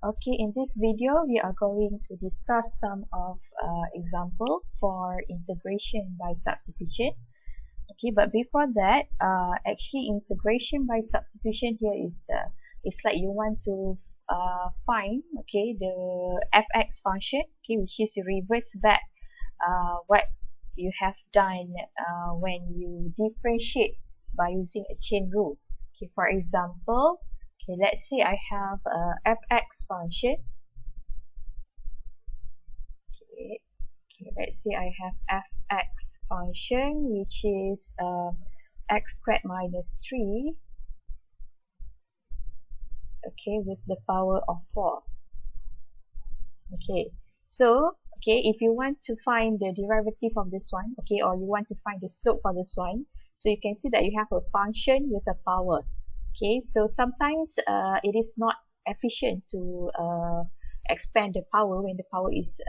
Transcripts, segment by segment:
Okay, in this video, we are going to discuss some of example for integration by substitution. Okay, but before that, actually integration by substitution here is it's like you want to find the fx function, which is you reverse back what you have done when you differentiate by using a chain rule. Okay, for example, let's say I have a fx function. Let's say I have fx function, which is x squared minus 3, with the power of 4. So if you want to find the derivative of this one, or you want to find the slope for this one, so you can see that you have a function with a power. So sometimes it is not efficient to expand the power when the power is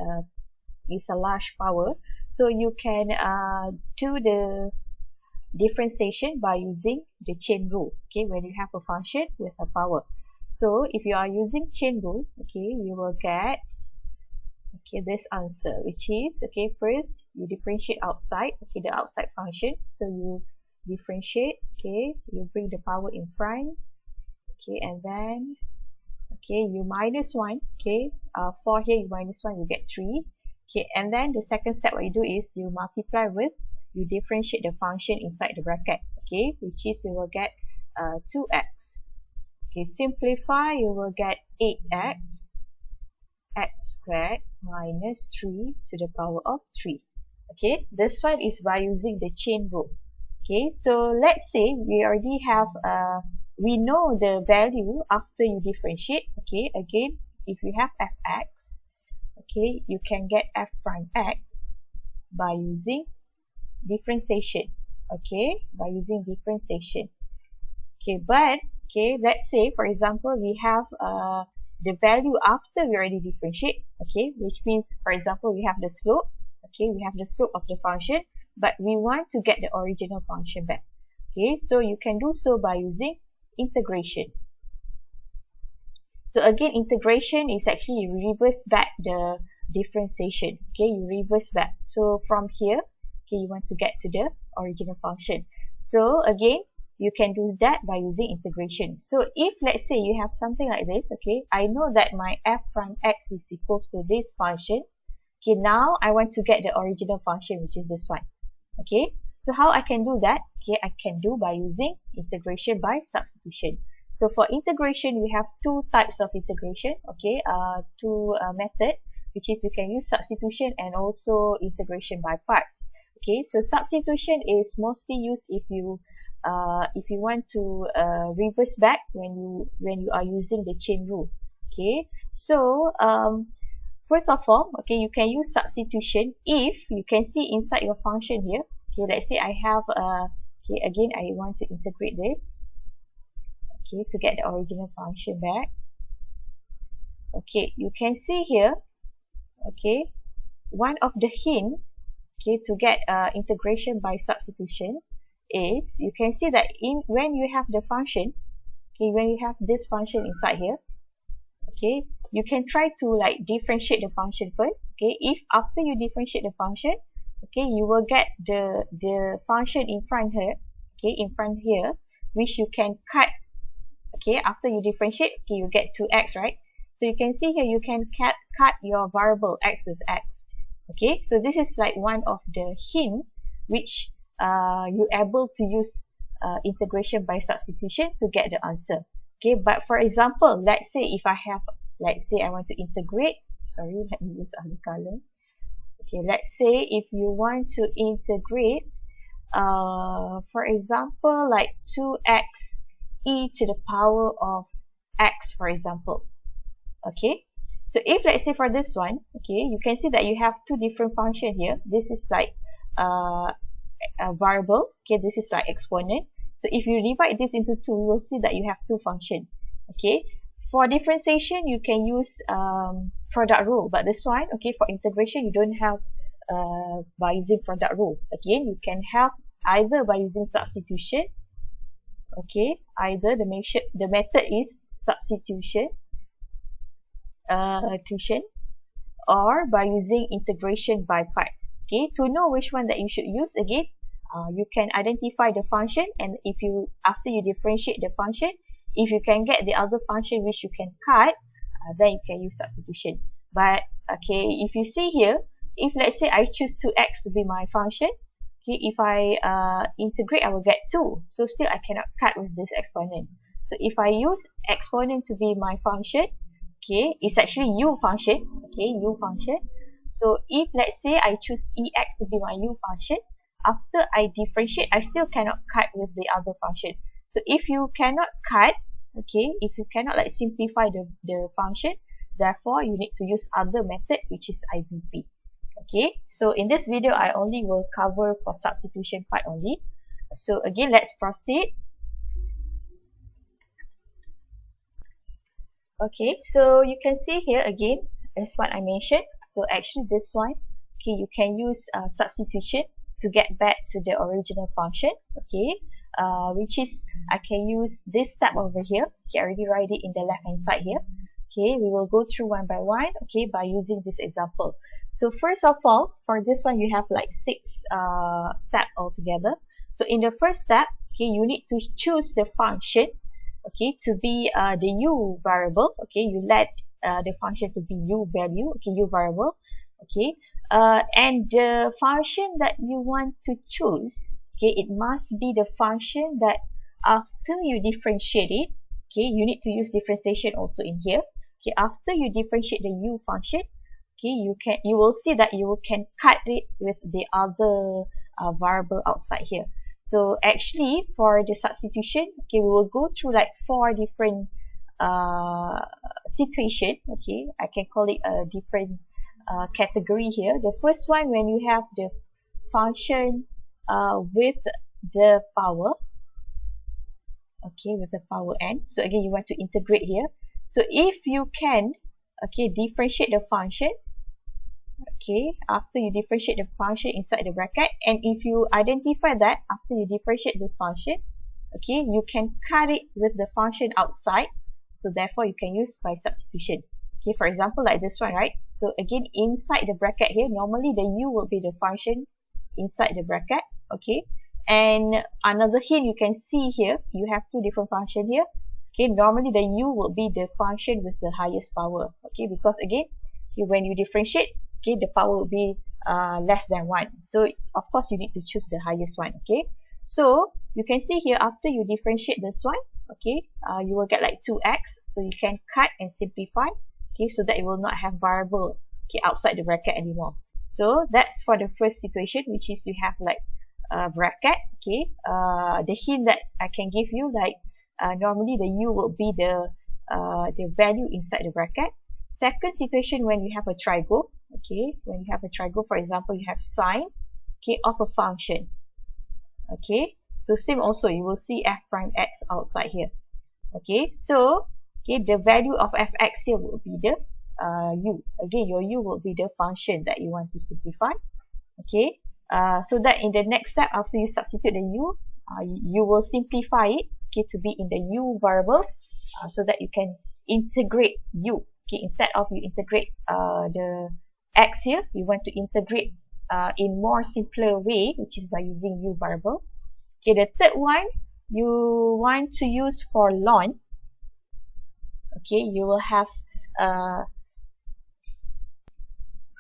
a large power. So you can do the differentiation by using the chain rule. When you have a function with a power. So if you are using chain rule, you will get this answer, which is first you differentiate outside, the outside function. So you differentiate, you bring the power in front, and then you minus 1, 4 here, you minus 1, you get 3, and then the second step what you do is you multiply with, you differentiate the function inside the bracket, which is you will get 2x. Simplify, you will get 8x x squared minus 3 to the power of 3. This one is by using the chain rule. So let's say we already have we know the value after you differentiate. Again, if you have fx, you can get f prime x by using differentiation. By using differentiation. But let's say for example we have the value after we already differentiate, which means for example we have the slope, we have the slope of the function, but we want to get the original function back. So you can do so by using integration. So again, integration is actually you reverse back the differentiation. You reverse back. So from here, you want to get to the original function. So again, you can do that by using integration. So if let's say you have something like this, I know that my f prime x is equals to this function. Now I want to get the original function, which is this one. So how I can do that? I can do by using integration by substitution. So for integration, we have two types of integration. Two method, which is you can use substitution and also integration by parts. So substitution is mostly used if you want to reverse back when you are using the chain rule. So first of all, you can use substitution if you can see inside your function here. Let's say I have again I want to integrate this to get the original function back. You can see here, one of the hint to get integration by substitution is you can see that when you have the function, when you have this function inside here, you can try to differentiate the function first. If after you differentiate the function, you will get the function in front here, which you can cut. After you differentiate, you get 2x, right? So you can see here you can cut your variable x with x. So this is like one of the hint which you're able to use integration by substitution to get the answer. But for example, let's say if I want to integrate, let me use other color. Let's say if you want to integrate, for example, like 2x e to the power of x, for example. So if let's say for this one, you can see that you have two different functions here. This is like a variable. This is like exponent. So if you divide this into two, you will see that you have two functions. For differentiation, you can use product rule, but this one, for integration, you don't have by using product rule. Again, you can have either by using substitution. Either the method is substitution, substitution, or by using integration by parts. Okay, to know which one that you should use, again, you can identify the function, and if you, after you differentiate the function, if you can get the other function which you can cut, then you can use substitution. But okay, if you see here, if let's say I choose 2x to be my function, okay, if I integrate, I will get 2. So still I cannot cut with this exponent. So if I use exponent to be my function, okay, it's actually u function, okay, u function. So if let's say I choose ex to be my u function, after I differentiate, I still cannot cut with the other function. So if you cannot cut, okay, if you cannot like simplify the function, therefore you need to use other method, which is IVP. Okay, so in this video I only will cover for substitution part only. So again, let's proceed. Okay, so you can see here again, as what I mentioned. So actually this one, okay, you can use substitution to get back to the original function, okay, which is, I can use this step over here. Okay, I already write it in the left hand side here. Okay, we will go through one by one, okay, by using this example. So first of all, for this one, you have like 6 steps altogether. So in the first step, okay, you need to choose the function, okay, to be the u variable. Okay, you let the function to be u value, okay, u variable, okay, and the function that you want to choose, okay, it must be the function that after you differentiate it, okay, you need to use differentiation also in here. Okay, after you differentiate the u function, okay, you will see that you can cut it with the other variable outside here. So actually for the substitution, okay, we will go through like 4 different situation. Okay, I can call it a different category here. The first one, when you have the function with the power, okay, with the power n. So again, you want to integrate here. So if you can, okay, differentiate the function, okay, after you differentiate the function inside the bracket, and if you identify that after you differentiate this function, okay, you can cut it with the function outside. So therefore you can use by substitution. Okay, for example, like this one, right? So again, inside the bracket here, normally the u will be the function inside the bracket, okay. And another hint you can see here, you have 2 different functions here. Okay, normally the u will be the function with the highest power, okay, because again, when you differentiate, okay, the power will be less than 1. So of course you need to choose the highest one, okay. So you can see here, after you differentiate this one, okay, you will get like 2x. So you can cut and simplify, okay, so that it will not have variable, okay, outside the bracket anymore. So that's for the first situation, which is you have like a bracket, okay. The hint that I can give you, like normally the u will be the value inside the bracket. Second situation, when you have a trigo, okay, when you have a trigo, for example, you have sine, okay, of a function, okay. So same also, you will see f prime x outside here, okay. So okay, the value of fx here will be the u. Again, your u will be the function that you want to simplify, okay. So that in the next step, after you substitute the u, you will simplify it, okay, to be in the u variable, so that you can integrate u. Okay, instead of you integrate the x here, you want to integrate in more simpler way, which is by using u variable. Okay, the third one, you want to use for ln. Okay, you will have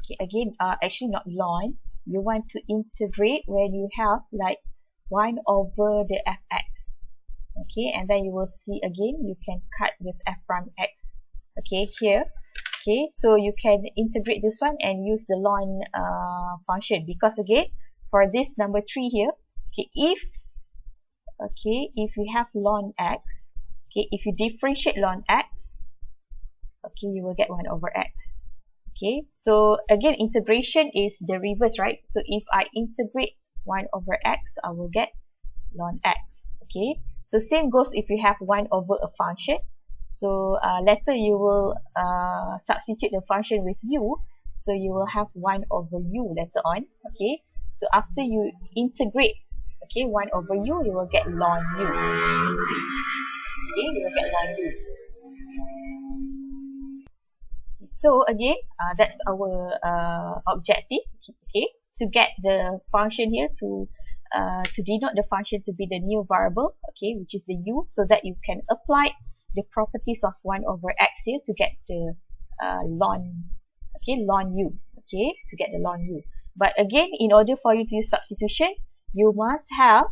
okay, again, actually not ln. You want to integrate when you have like 1 over the fx. Okay, and then you will see again, you can cut with f prime x. Okay, here, okay, so you can integrate this one and use the ln function, because again, for this number 3 here, okay, if you have ln x, okay, if you differentiate ln x, okay, you will get 1 over x. Okay, so again, integration is the reverse, right? So if I integrate 1 over x, I will get ln x. Okay, so same goes if you have 1 over a function. So later you will substitute the function with u, so you will have 1 over u later on. Okay, so after you integrate, okay, 1 over u, you will get ln u. Okay, you will get ln u. So again, that's our objective. Okay, to get the function here to denote the function to be the new variable, okay, which is the u, so that you can apply the properties of 1 over x here to get the ln u, okay, to get the ln u. But again, in order for you to use substitution, you must have,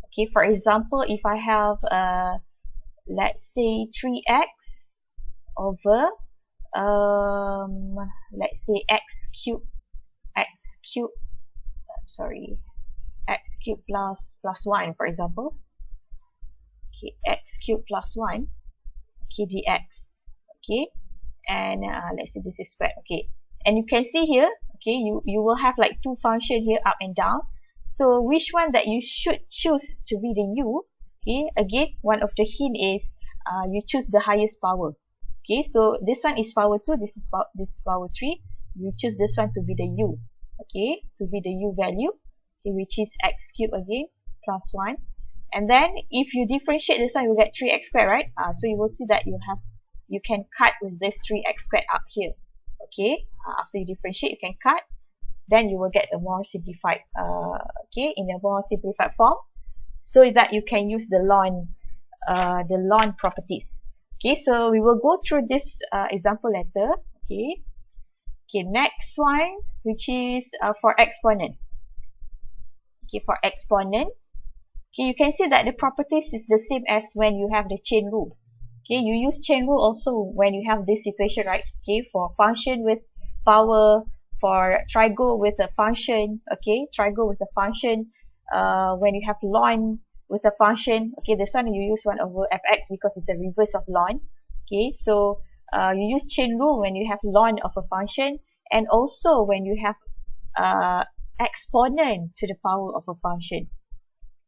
okay, for example, if I have let's say 3x over let's say x cubed plus 1, for example. Okay, x cubed plus 1, okay, dx, okay, and let's say this is squared, okay, and you can see here, okay, you will have like two functions here, up and down. So which one that you should choose to be the u? Okay, again, one of the hint is you choose the highest power. Okay, so this one is power 2, this is power 3. You choose this one to be the u, okay, to be the u value, okay, which is x cubed again plus 1. And then if you differentiate this one, you will get 3x squared, right? So you will see that you can cut with this 3x squared up here. Okay, after you differentiate, you can cut. Then you will get a more simplified, okay, in a more simplified form, so that you can use the ln properties. Okay, so we will go through this example later. Okay, next one, which is for exponent. Okay, for exponent, okay, you can see that the properties is the same as when you have the chain rule. Okay, you use chain rule also when you have this situation, right? Okay, for function with power, for trigo with a function, okay, trigo with a function, when you have ln with a function, okay, this one you use 1 over fx because it's a reverse of ln. Okay, so you use chain rule when you have ln of a function, and also when you have exponent to the power of a function.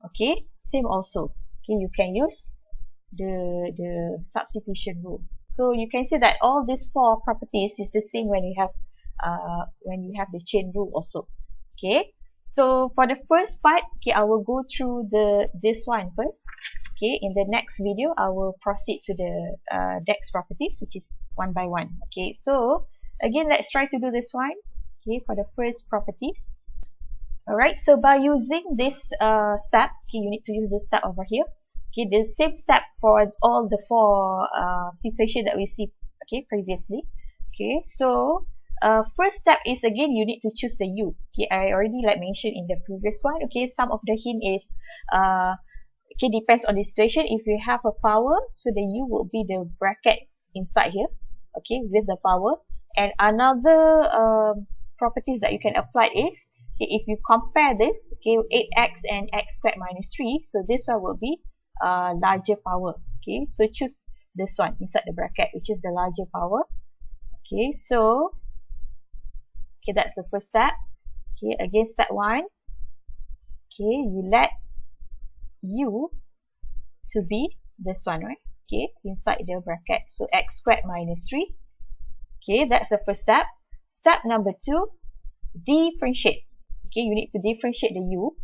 Okay, same also. Okay, you can use the substitution rule. So you can see that all these 4 properties is the same when you have the chain rule also. Okay, so for the first part, okay, I will go through this one first. Okay, in the next video, I will proceed to the next properties, which is one by one. Okay, so again, let's try to do this one. Okay, for the first properties. Alright, so by using this step, okay, you need to use the step over here. Okay, the same step for all the 4 situations that we see, okay, previously. Okay, so first step is, again, you need to choose the u. Okay, I already mentioned in the previous one. Okay, some of the hint is okay, depends on the situation. If you have a power, so the u will be the bracket inside here, okay, with the power. And another properties that you can apply is, okay, if you compare this, okay, 8x and x squared minus 3, so this one will be larger power. Okay, so choose this one inside the bracket, which is the larger power. Okay, so okay, that's the first step. Okay, again, step 1. Okay, you let u to be this one, right? Okay, inside the bracket, so x squared minus 3. Okay, that's the first step. Step number 2, differentiate. Okay, you need to differentiate the u.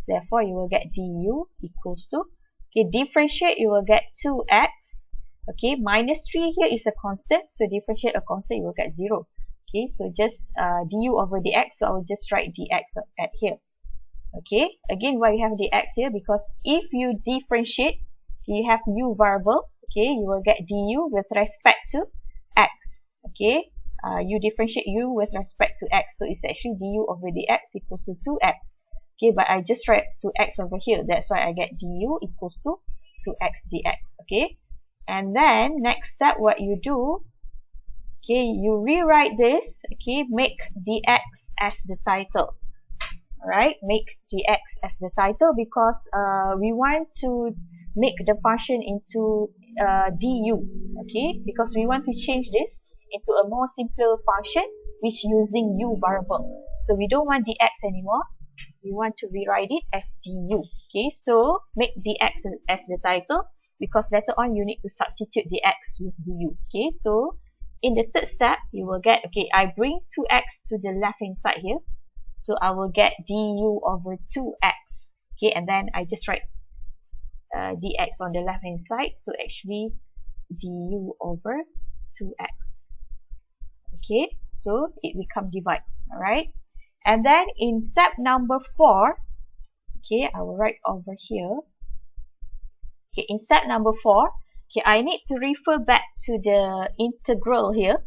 Therefore, you will get du equals to, okay, differentiate, you will get 2x. Okay, minus 3 here is a constant, so differentiate a constant, you will get 0. Okay, so just du over dx, so I will just write dx at here. Okay, again, why you have dx here? Because if you differentiate, you have u variable, okay, you will get du with respect to x. Okay, you differentiate u with respect to x, so it's actually du over dx equals to 2x. Okay, but I just write 2x over here, that's why I get du equals to 2x dx. Okay, and then next step, what you do, okay, you rewrite this. Okay, make dx as the title. Alright, make dx as the title because we want to make the function into du. Okay, because we want to change this into a more simpler function which using u variable. So we don't want dx anymore. We want to rewrite it as du. Okay, so make dx as the title because later on you need to substitute dx with du. Okay, so in the third step, you will get, okay, I bring 2x to the left hand side here. So I will get du over 2x. Okay, and then I just write dx on the left hand side. So actually du over 2x. Okay, so it become divide. Alright, and then in step number 4, okay, I will write over here. Okay, in step number 4, okay, I need to refer back to the integral here.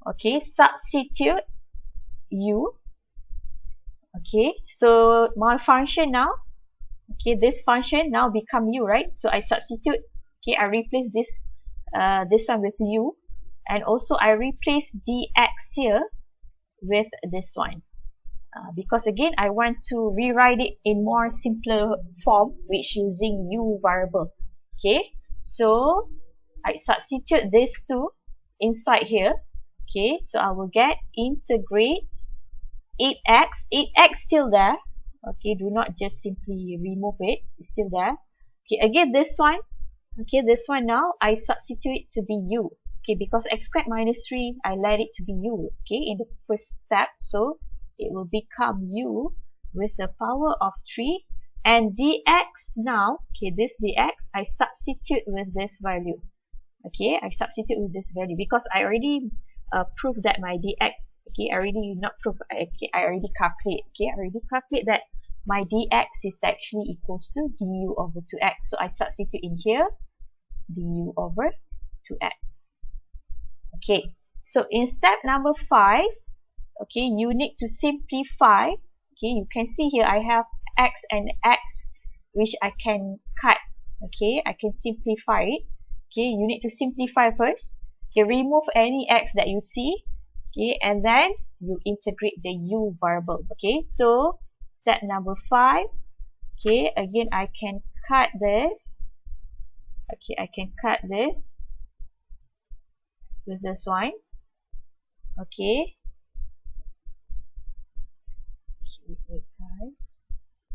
Okay, substitute u. Okay, so my function now, okay, this function now become u, right? So I substitute, okay, I replace this one with u, and also I replace dx here with this one. Because again, I want to rewrite it in more simpler form, which using u variable. Okay, so I substitute these two inside here. Okay, so I will get integrate 8x. 8x still there. Okay, do not just simply remove it. It's still there. Okay, again this one. Okay, this one now I substitute it to be u. Okay, because x squared minus 3, I let it to be u. Okay, in the first step, so it will become u with the power of 3. And dx now, okay, this dx, I substitute with this value. Okay, I substitute with this value because I already proved that my dx, okay, I already not prove, okay, I already calculate, okay, I already calculate that my dx is actually equals to du over 2x. So I substitute in here, du over 2x. Okay, so in step number 5, okay, you need to simplify. Okay, you can see here I have x and x which I can cut. Okay, I can simplify it. Okay, you need to simplify first. Okay, remove any x that you see. Okay, and then you integrate the u variable. Okay, so step number 5. Okay, again I can cut this. Okay, I can cut this with this one. Okay. Wait, guys.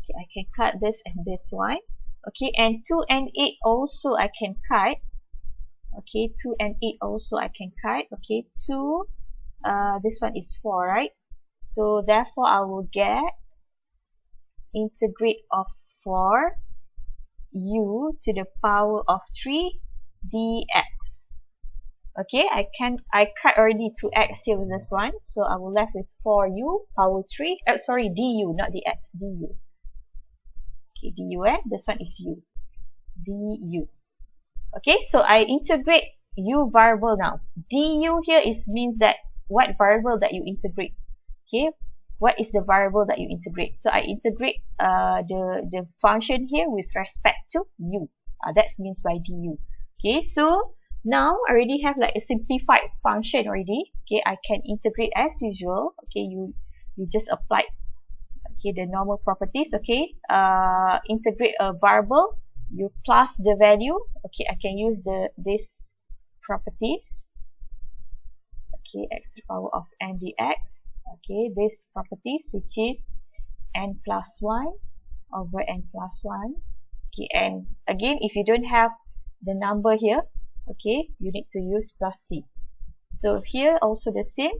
Okay, I can cut this and this one. Okay, and 2 and 8 also I can cut. Okay, 2 and 8 also I can cut. Okay, 2, this one is 4, right? So therefore I will get integrate of 4 u to the power of 3 dx. Okay, I cut already 2x here with this one, so I will left with 4u power 3. Sorry, du, not dx, du. Okay, du, this one is u, du. Okay, so I integrate u variable now. Du here means that what variable that you integrate. Okay, what is the variable that you integrate? So I integrate the function here with respect to u. That means by du. Okay, so now I already have like a simplified function already. Okay, I can integrate as usual. Okay, you just apply, okay, the normal properties. Okay, integrate a variable, you plus the value. Okay, I can use this properties. Okay, x to the power of n dx. Okay, this properties which is n plus 1 over n plus 1. Okay, and again if you don't have the number here, okay, you need to use plus c. So here also the same.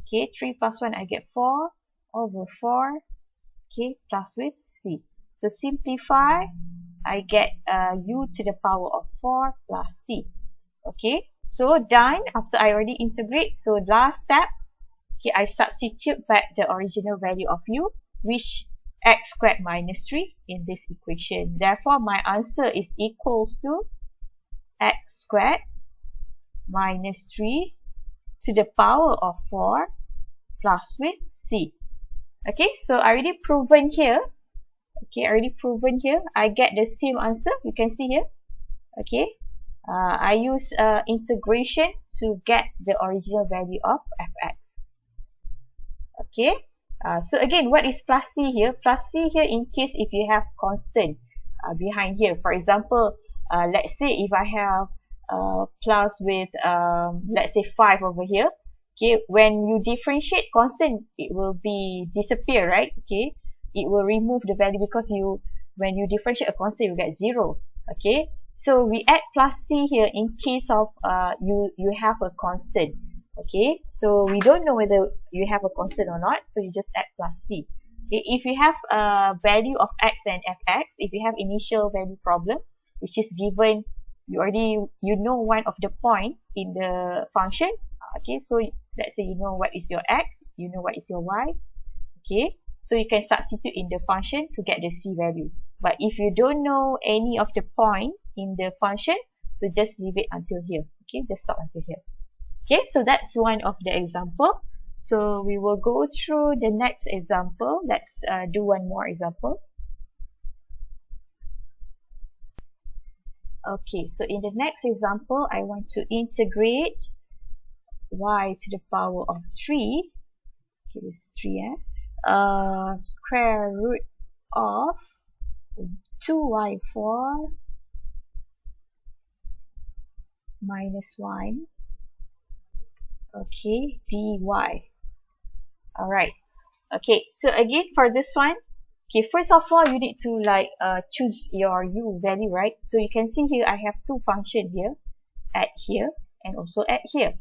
Okay, 3 plus 1 I get 4 over 4. Okay, plus with c. So simplify, I get u to the power of 4 plus c. Okay, so done after I already integrate. So last step, okay, I substitute back the original value of u, which x squared minus 3 in this equation. Therefore, my answer is equals to x squared minus 3 to the power of 4 plus with c. Okay, so I already proven here. Okay, I already proven here. I get the same answer. You can see here. Okay, I use integration to get the original value of fx. Okay, so again, what is plus c here? Plus c here in case if you have constant behind here. For example, let's say if I have plus with let's say 5 over here. Okay, when you differentiate constant, it will be disappear, right? Okay, it will remove the value because when you differentiate a constant, you get 0. Okay, so we add plus c here in case of you have a constant. Okay, so we don't know whether you have a constant or not, so you just add plus c. Okay, if you have a value of x and fx, if you have initial value problem, which is given, you know one of the point in the function. Okay, so let's say you know what is your x, you know what is your y. Okay, so you can substitute in the function to get the c value. But if you don't know any of the point in the function, so just leave it until here. Okay, just stop until here. Okay, so that's one of the example. So we will go through the next example. Let's do one more example. Okay, so in the next example, I want to integrate y to the power of 3. Okay, this is 3, square root of 2y4 minus 1, okay, dy. Alright, okay, so again for this one, okay, first of all you need to choose your u value, right? So you can see here I have two functions here, at here and also at here.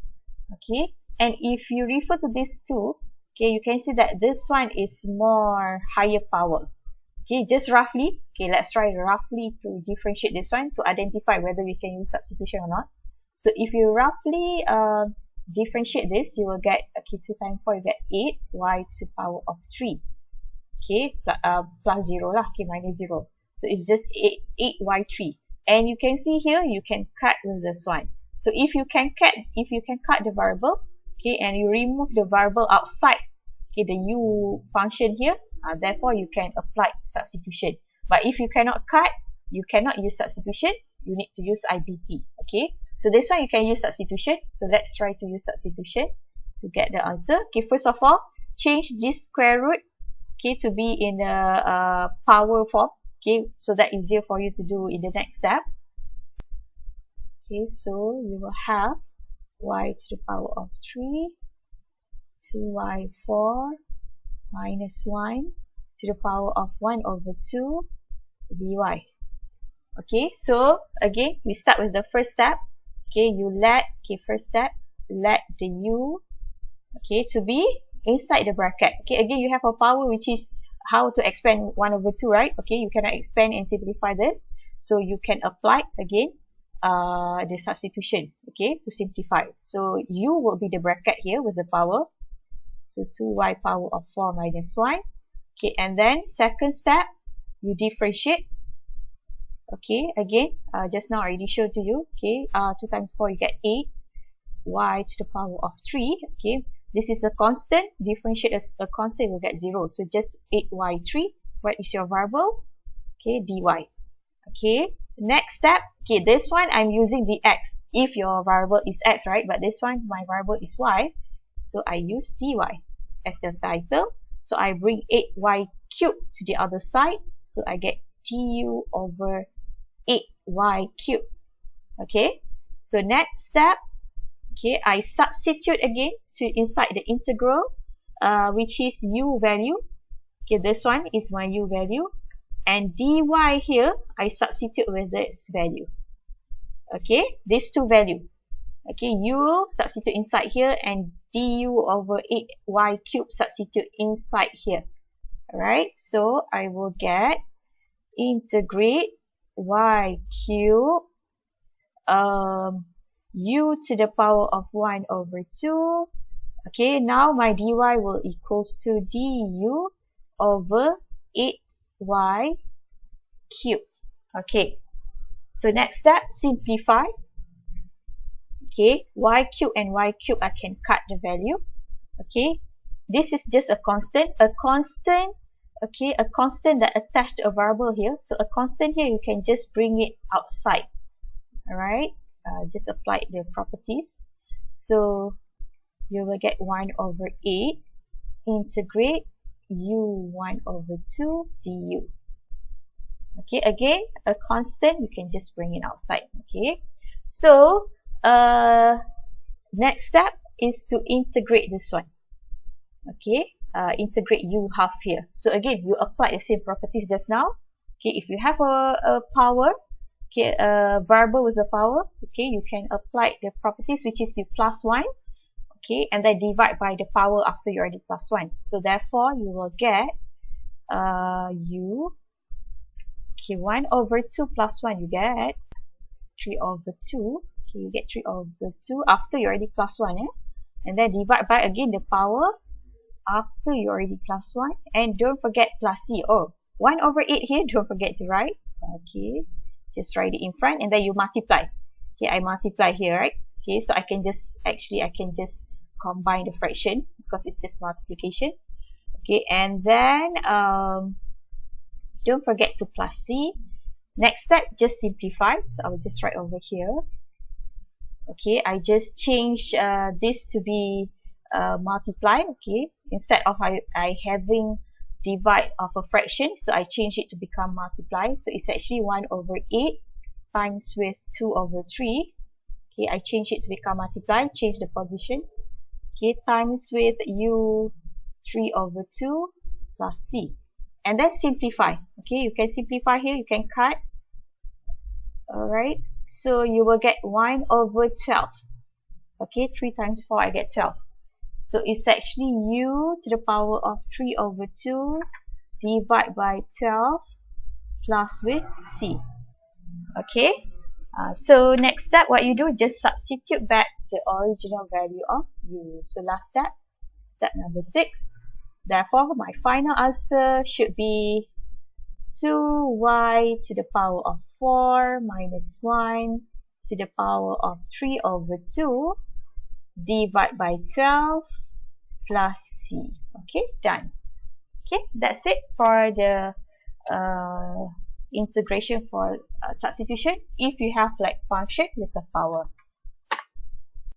Okay, and if you refer to these two, okay, you can see that this one is more higher power. Okay, just roughly, okay, let's try roughly to differentiate this one to identify whether we can use substitution or not. So if you roughly differentiate this, you will get, okay, 2 times 4, you get 8y to the power of 3. Okay, plus 0 lah, okay, minus 0. So it's just 8y3. And you can see here, you can cut with this one. So if you can cut the variable, okay, and you remove the variable outside, okay, the u function here, therefore you can apply substitution. But if you cannot cut, you cannot use substitution, you need to use IBP. Okay, so this one you can use substitution. So let's try to use substitution to get the answer. Okay, first of all, change this square root, okay, to be in the power form. Okay, so that is easier for you to do in the next step. Okay, so you will have y to the power of 3, 2y4 minus 1 to the power of 1 over 2 dy. Okay, so again, we start with the first step. Okay, first step, let the u, okay, to be inside the bracket. Okay, again, you have a power which is how to expand 1 over 2, right? Okay, you cannot expand and simplify this. So you can apply again the substitution, okay, to simplify. So u will be the bracket here with the power. So 2y power of 4 minus 1. Okay, and then second step, you differentiate. Okay, again, just now I already showed to you. Okay, 2 times 4, you get 8. Y to the power of 3. Okay, this is a constant. Differentiate as a constant, you will get 0. So just 8y3. What is your variable? Okay, dy. Okay, next step. Okay, this one I'm using the x. If your variable is x, right? But this one, my variable is y. So I use dy as the title. So I bring 8y cubed to the other side. So I get du over 8y cubed. Okay, so next step, okay, I substitute again to inside the integral, which is u value. Okay, this one is my u value, and dy here I substitute with this value. Okay, these two value. Okay, u substitute inside here, and du over 8y cubed substitute inside here. Alright, so I will get integrate y cubed u to the power of 1 over 2. Okay, now my dy will equals to du over 8y cubed. Okay, so next step, simplify. Okay, y cubed and y cubed, I can cut the value. Okay, this is just a constant. Okay, a constant that attached to a variable here. So a constant here, you can just bring it outside. Alright, just apply the properties. So you will get 1 over 8 integrate u1 over 2 du. Okay, again, a constant, you can just bring it outside. Okay, so next step is to integrate this one. Okay, integrate u half here. So again, you apply the same properties just now. Okay, if you have a power, okay, a variable with a power, okay, you can apply the properties which is u plus 1, okay, and then divide by the power after you already plus 1. So therefore, you will get u, okay, 1 over 2 plus 1, you get 3 over 2. Okay, you get 3 over 2 after you already plus 1, and then divide by again the power after you already plus 1, and don't forget plus c. Oh, 1 over 8 here, don't forget to write. Okay, just write it in front, and then you multiply. Okay, I multiply here, right? Okay, so I can just combine the fraction because it's just multiplication. Okay, and then don't forget to plus c. Next step, just simplify. So I will just write over here. Okay, I just change this to be multiply. Okay, instead of I having divide of a fraction, so I change it to become multiply. So it's actually 1 over 8 times with 2 over 3. Okay, I change it to become multiply, change the position. Okay, times with u 3 over 2 plus c. And then simplify. Okay, you can simplify here, you can cut. Alright, so you will get 1 over 12. Okay, 3 times 4, I get 12. So it's actually u to the power of 3 over 2 divided by 12 plus with c. Okay, so next step, what you do, just substitute back the original value of u. So last step, step number 6. Therefore, my final answer should be 2y to the power of 4 minus 1 to the power of 3 over 2 divided by 12 plus c. Okay, done. Okay, that's it for the integration for substitution if you have like function with a power.